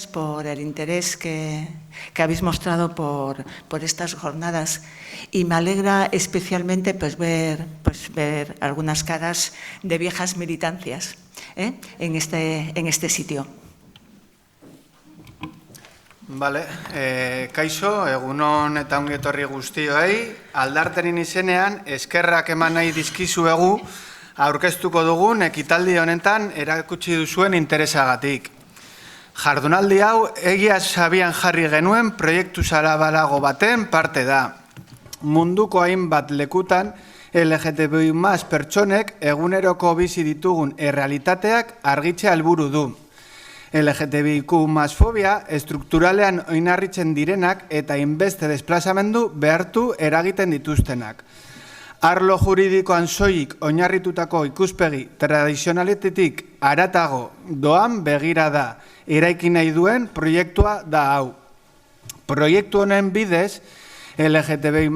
por el interés que habéis mostrado por estas jornadas, y me alegra especialmente ver algunas caras de viejas militancias en este sitio. Vale, kaixo, egunon eta ongi etorri guztioi, aldarterin izenean eskerrak eman nahi dizkizuegu aurkeztuko dugun ekitaldi honetan erakutsi duzuen interesagatik. Jardunaldi hau egia sabian jarri genuen proiektu zabalago baten parte da. Munduko hainbat lekutan LGTBI+ pertsonek eguneroko bizi ditugun errealitateak argitzea helburu du. LGTBIQ+ fobia estrukturalean oinarritzen direnak eta inbeste desplazamendu behartu eragiten dituztenak. Arlo juridikoan soilik oinarritutako ikuspegi tradizionaletetik haratago doan begirada eraiki nahi duen proiektua da hau. Proiektu honen bidez, LGTBI+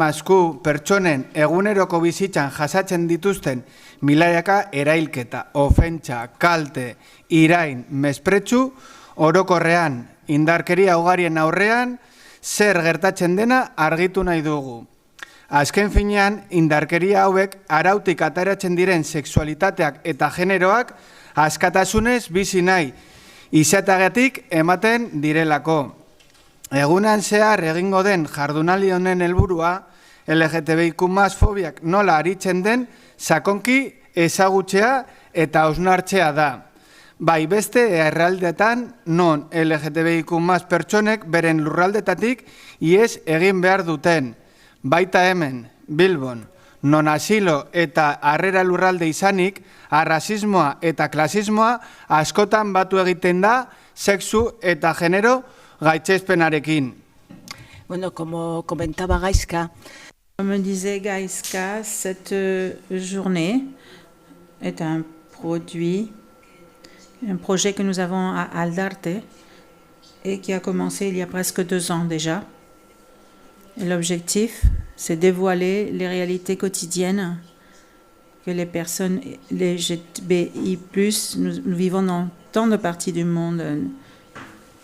pertsonen eguneroko bizitzan jasatzen dituzten milaka erailketa, ofentsa, kalte, irain, mespretxu, orokorrean, indarkeria ugarien aurrean, zer gertatzen dena argitu nahi dugu. Azken finean, indarkeria hauek arautik ateratzen diren sexualitateak eta generoak askatasunez bizi nahi, izateagatik ematen direlako. Egunean zehar egingo den jardunaldi honen helburua, LGTBIQ+ fobiak nola aritzen den sakonki ezagutzea eta hausnartzea da. Bai beste herrialdeetan non LGTBIQ+ pertsonek beren lurraldetatik ihes egin behar duten. Baita hemen, Bilbon, non asilo eta harrera lurralde izanik, arrazismoa eta klasismoa askotan batu egiten da sexu eta genero gaitzespenarekin. Bueno, como comentaba Gaizka, Comme disait Gaïska, cette journée est un projet que nous avons à Aldarte et qui a commencé il y a presque 2 ans déjà. Et l'objectif, c'est dévoiler les réalités quotidiennes que les personnes LGTBI+, nous vivons dans tant de parties du monde.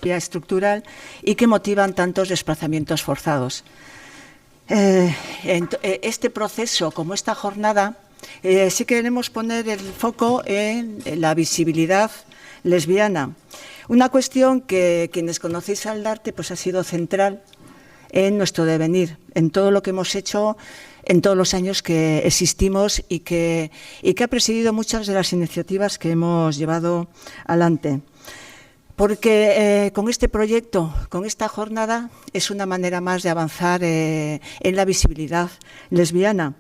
Estructural y que motivan tantos desplazamientos forzados. Este proceso, como esta jornada, sí queremos poner el foco en la visibilidad lesbiana. Una cuestión que quienes conocéis Aldarte pues ha sido central en nuestro devenir, en todo lo que hemos hecho en todos los años que existimos y que ha presidido muchas de las iniciativas que hemos llevado adelante. Porque con este proyecto, con esta jornada, es una manera más de avanzar en la visibilidad lesbiana.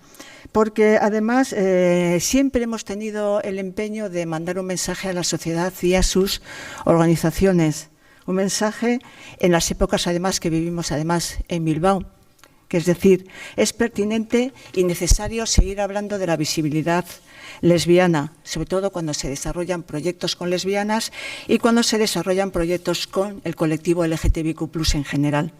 Porque además siempre hemos tenido el empeño de mandar un mensaje a la sociedad y a sus organizaciones. Un mensaje en las épocas además que vivimos además en Bilbao. Que es decir, es pertinente y necesario seguir hablando de la visibilidad lesbiana, sobre todo cuando se desarrollan proyectos con lesbianas y cuando se desarrollan proyectos con el colectivo LGTBIQ+ en general.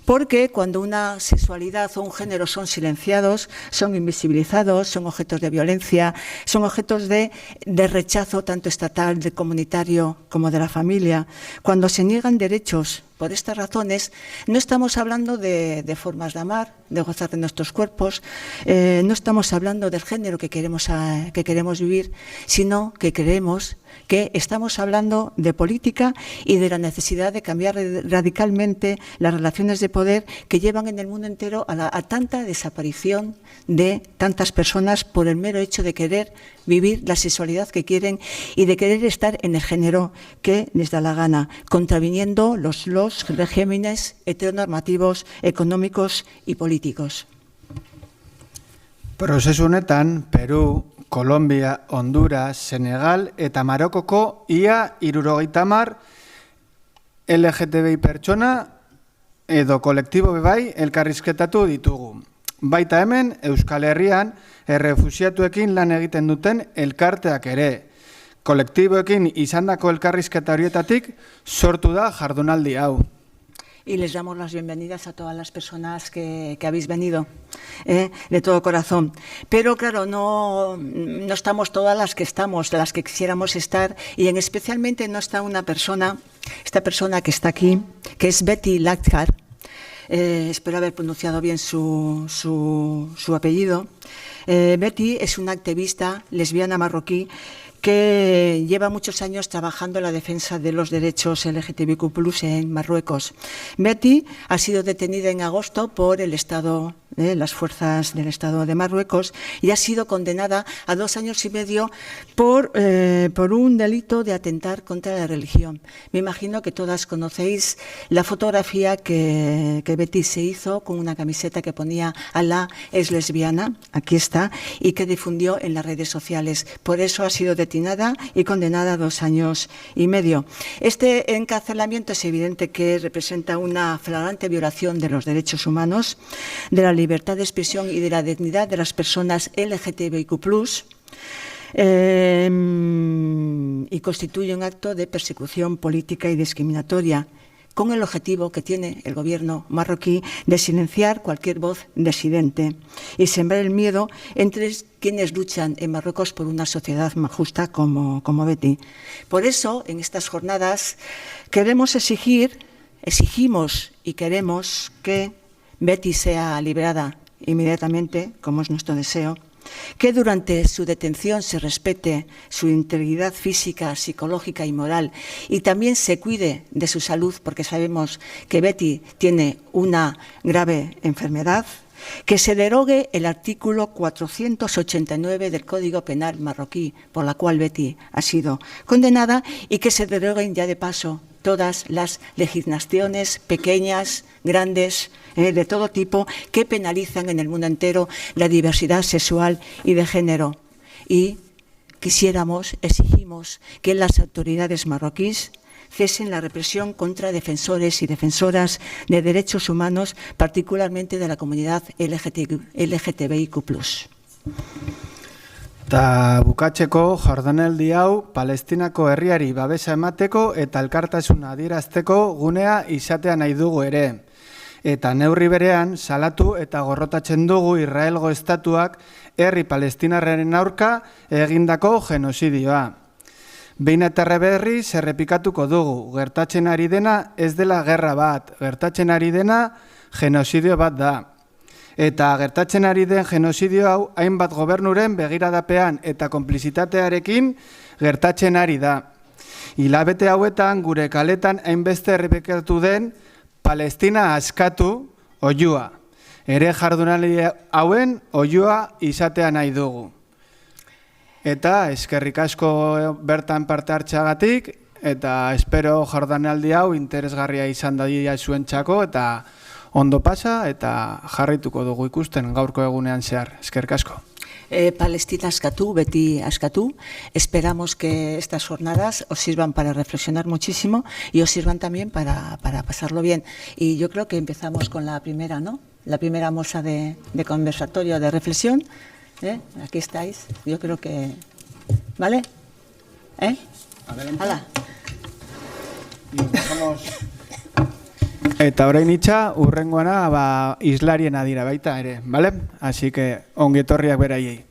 Porque cuando una sexualidad o un género son silenciados, son invisibilizados, son objetos de violencia, son objetos de rechazo tanto estatal, de comunitario como de la familia, cuando se niegan derechos por estas razones, no estamos hablando de formas de amar, de gozar de nuestros cuerpos, no estamos hablando del género que queremos vivir, sino que creemos que estamos hablando de política y de la necesidad de cambiar radicalmente las relaciones de poder que llevan en el mundo entero a tanta desaparición de tantas personas por el mero hecho de querer vivir la sexualidad que quieren y de querer estar en el género que les da la gana, contraviniendo los regímenes heteronormativos, económicos y políticos. Prozesu honetan, Peru, Kolombia, Honduras, Senegal eta Marokoko ia 70 LGTBI pertsona edo kolektibo bebai elkarrizketatu ditugu. Baita hemen, Euskal Herrian, errefusiatuekin lan egiten duten elkarteak ere. Kolektiboekin izandako elkarrizketa horietatik sortu da jardunaldi hau. Y les damos las bienvenidas a todas las personas que habéis venido, de todo corazón. Pero claro, no estamos todas las que estamos, las que quisiéramos estar, y especialmente no está una persona esta persona que está aquí, que es Betty Lakhar, espero haber pronunciado bien su apellido. Betty es una activista lesbiana marroquí que lleva muchos años trabajando en la defensa de los derechos LGTBIQ+ en Marruecos. Betty ha sido detenida en agosto por el Estado, las fuerzas del Estado de Marruecos, y ha sido condenada a 2 años y medio por un delito de atentar contra la religión. Me imagino que todas conocéis la fotografía que Betty se hizo con una camiseta que ponía "Alá es lesbiana", aquí está, y que difundió en las redes sociales. Por eso ha sido detenida y condenada a 2 años y medio. Este encarcelamiento es evidente que representa una flagrante violación de los derechos humanos, de la libertad de expresión y de la dignidad de las personas LGTBIQ+, y constituye un acto de persecución política y discriminatoria, con el objetivo que tiene el gobierno marroquí de silenciar cualquier voz disidente y sembrar el miedo entre quienes luchan en Marruecos por una sociedad más justa como Betty. Por eso, en estas jornadas, exigimos y queremos que Betty sea liberada inmediatamente, como es nuestro deseo, que durante su detención se respete su integridad física, psicológica y moral, y también se cuide de su salud, porque sabemos que Betty tiene una grave enfermedad, que se derogue el artículo 489 del Código Penal marroquí, por la cual Betty ha sido condenada, y que se deroguen ya de paso todas las legislaciones pequeñas, grandes, de todo tipo, que penalizan en el mundo entero la diversidad sexual y de género. Y exigimos que las autoridades marroquíes cesen la represión contra defensores y defensoras de derechos humanos, particularmente de la comunidad LGTBIQ+. Ta bukatzeko jardunaldi hau Palestinako herriari babesa emateko eta elkartasuna adierazteko gunea izatea nahi dugu ere. Eta neurri berean salatu eta gorrotatzen dugu Israelgo estatuak herri palestinarraren aurka egindako genozidioa. Behin eta berriz errepikatuko dugu, gertatzen ari dena ez dela gerra bat, gertatzen ari dena genozidio bat da. Eta gertatzen ari den genozidio hau hainbat gobernuren begiradapean eta konplizitatearekin gertatzen ari da. Hilabete hauetan gure kaletan hainbeste errepikatu den Palestina askatu oihua. Ere jardunaldi hauen oihua izatea nahi dugu. Eta eskerrik asko bertan parte hartzeagatik, eta espero jardunaldi hau interesgarria izan dadia zuentzako, eta ondo pasa eta jarraituko dugu ikusten gaurko egunean zehar. Eskerrik asko. Palestina askatu, Betty askatu. Esperamos que estas jornadas os sirvan para reflexionar muchísimo y os sirvan también para pasarlo bien. Y yo creo que empezamos con la primera, ¿no? La primera mesa de conversatorio, de reflexión. Aquí estáis. Yo creo que... ¿Vale? Adelante. Hala. Y os dejamos... Eta orain itxa, urrengoana islarien adira baita ere, bale? Así que ongi etorriak beraiei.